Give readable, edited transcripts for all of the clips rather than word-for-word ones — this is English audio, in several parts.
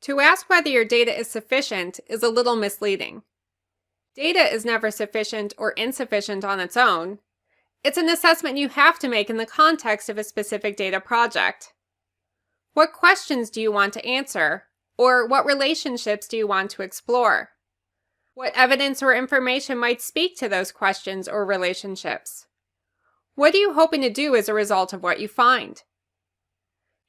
To ask whether your data is sufficient is a little misleading. Data is never sufficient or insufficient on its own. It's an assessment you have to make in the context of a specific data project. What questions do you want to answer? Or what relationships do you want to explore? What evidence or information might speak to those questions or relationships? What are you hoping to do as a result of what you find?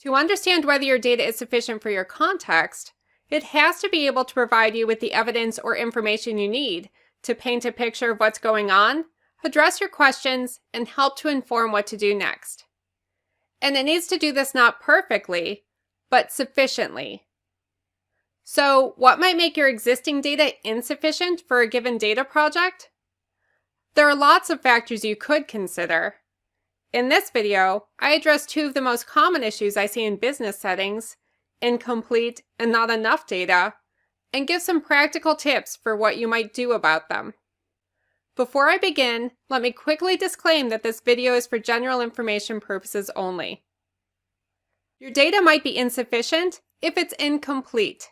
To understand whether your data is sufficient for your context, it has to be able to provide you with the evidence or information you need to paint a picture of what's going on, address your questions, and help to inform what to do next. And it needs to do this not perfectly, but sufficiently. So, what might make your existing data insufficient for a given data project? There are lots of factors you could consider. In this video, I address two of the most common issues I see in business settings: incomplete and not enough data, and give some practical tips for what you might do about them. Before I begin, let me quickly disclaim that this video is for general information purposes only. Your data might be insufficient if it's incomplete,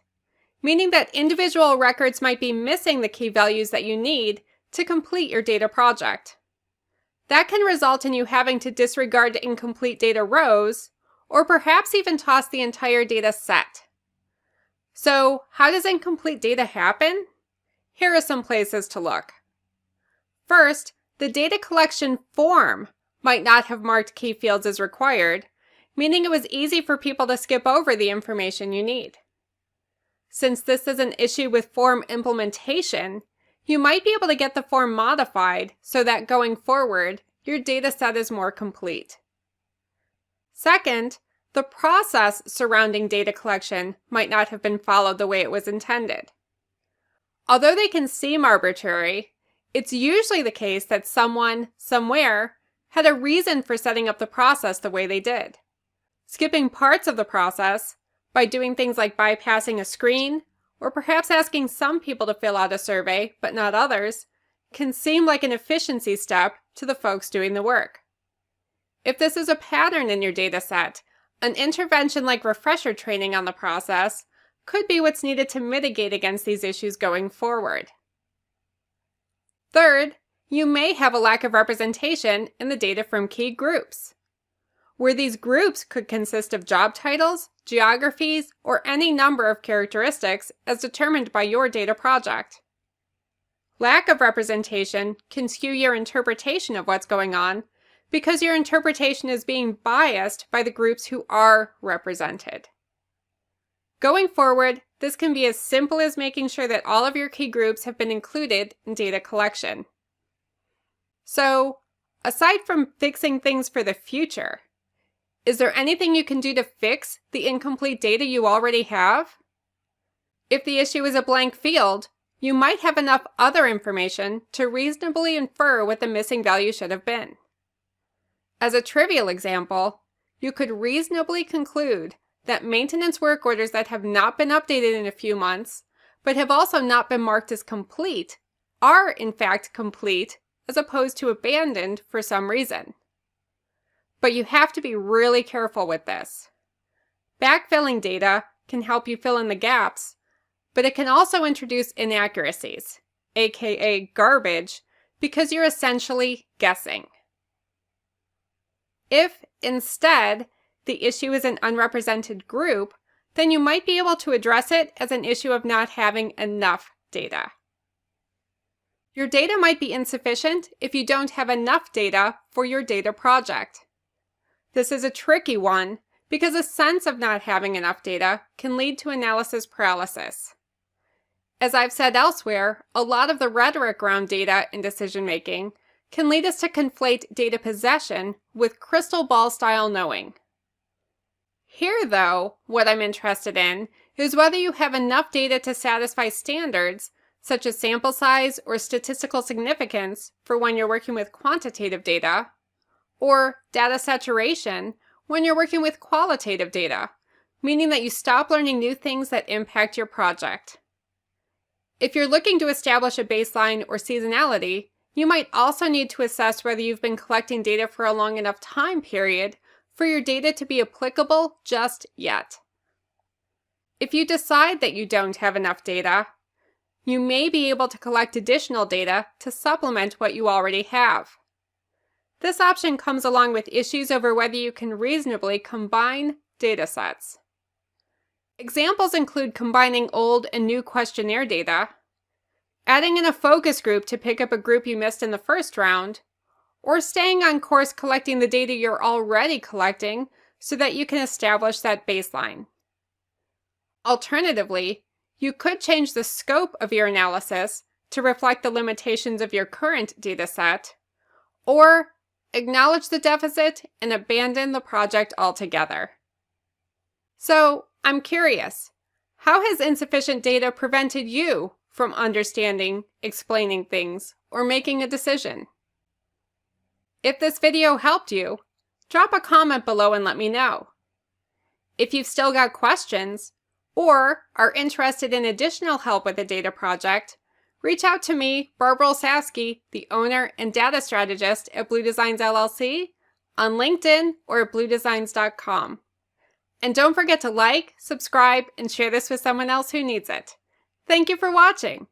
meaning that individual records might be missing the key values that you need to complete your data project. That can result in you having to disregard incomplete data rows, or perhaps even toss the entire data set. So, how does incomplete data happen? Here are some places to look. First, the data collection form might not have marked key fields as required, meaning it was easy for people to skip over the information you need. Since this is an issue with form implementation, you might be able to get the form modified so that going forward, your data set is more complete. Second, the process surrounding data collection might not have been followed the way it was intended. Although they can seem arbitrary, it's usually the case that someone, somewhere, had a reason for setting up the process the way they did. Skipping parts of the process, by doing things like bypassing a screen, or perhaps asking some people to fill out a survey, but not others, can seem like an efficiency step to the folks doing the work. If this is a pattern in your data set, an intervention like refresher training on the process could be what's needed to mitigate against these issues going forward. Third, you may have a lack of representation in the data from key groups, where these groups could consist of job titles, geographies, or any number of characteristics as determined by your data project. Lack of representation can skew your interpretation of what's going on because your interpretation is being biased by the groups who are represented. Going forward, this can be as simple as making sure that all of your key groups have been included in data collection. So, aside from fixing things for the future, is there anything you can do to fix the incomplete data you already have? If the issue is a blank field, you might have enough other information to reasonably infer what the missing value should have been. As a trivial example, you could reasonably conclude that maintenance work orders that have not been updated in a few months, but have also not been marked as complete, are in fact complete as opposed to abandoned for some reason. But you have to be really careful with this. Backfilling data can help you fill in the gaps, but it can also introduce inaccuracies, aka garbage, because you're essentially guessing. If, instead, the issue is an unrepresented group, then you might be able to address it as an issue of not having enough data. Your data might be insufficient if you don't have enough data for your data project. This is a tricky one because a sense of not having enough data can lead to analysis paralysis. As I've said elsewhere, a lot of the rhetoric around data and decision-making can lead us to conflate data possession with crystal ball style knowing. Here, though, what I'm interested in is whether you have enough data to satisfy standards such as sample size or statistical significance for when you're working with quantitative data, or data saturation when you're working with qualitative data, meaning that you stop learning new things that impact your project. If you're looking to establish a baseline or seasonality, you might also need to assess whether you've been collecting data for a long enough time period for your data to be applicable just yet. If you decide that you don't have enough data, you may be able to collect additional data to supplement what you already have. This option comes along with issues over whether you can reasonably combine data sets. Examples include combining old and new questionnaire data, adding in a focus group to pick up a group you missed in the first round, or staying on course collecting the data you're already collecting so that you can establish that baseline. Alternatively, you could change the scope of your analysis to reflect the limitations of your current dataset, or acknowledge the deficit and abandon the project altogether. So, I'm curious, how has insufficient data prevented you from understanding, explaining things, or making a decision? If this video helped you, drop a comment below and let me know. If you've still got questions, or are interested in additional help with a data project, reach out to me, Barbara Olsavsky, the owner and data strategist at Blou Designs LLC, on LinkedIn or at bloudesigns.com. And don't forget to like, subscribe, and share this with someone else who needs it. Thank you for watching.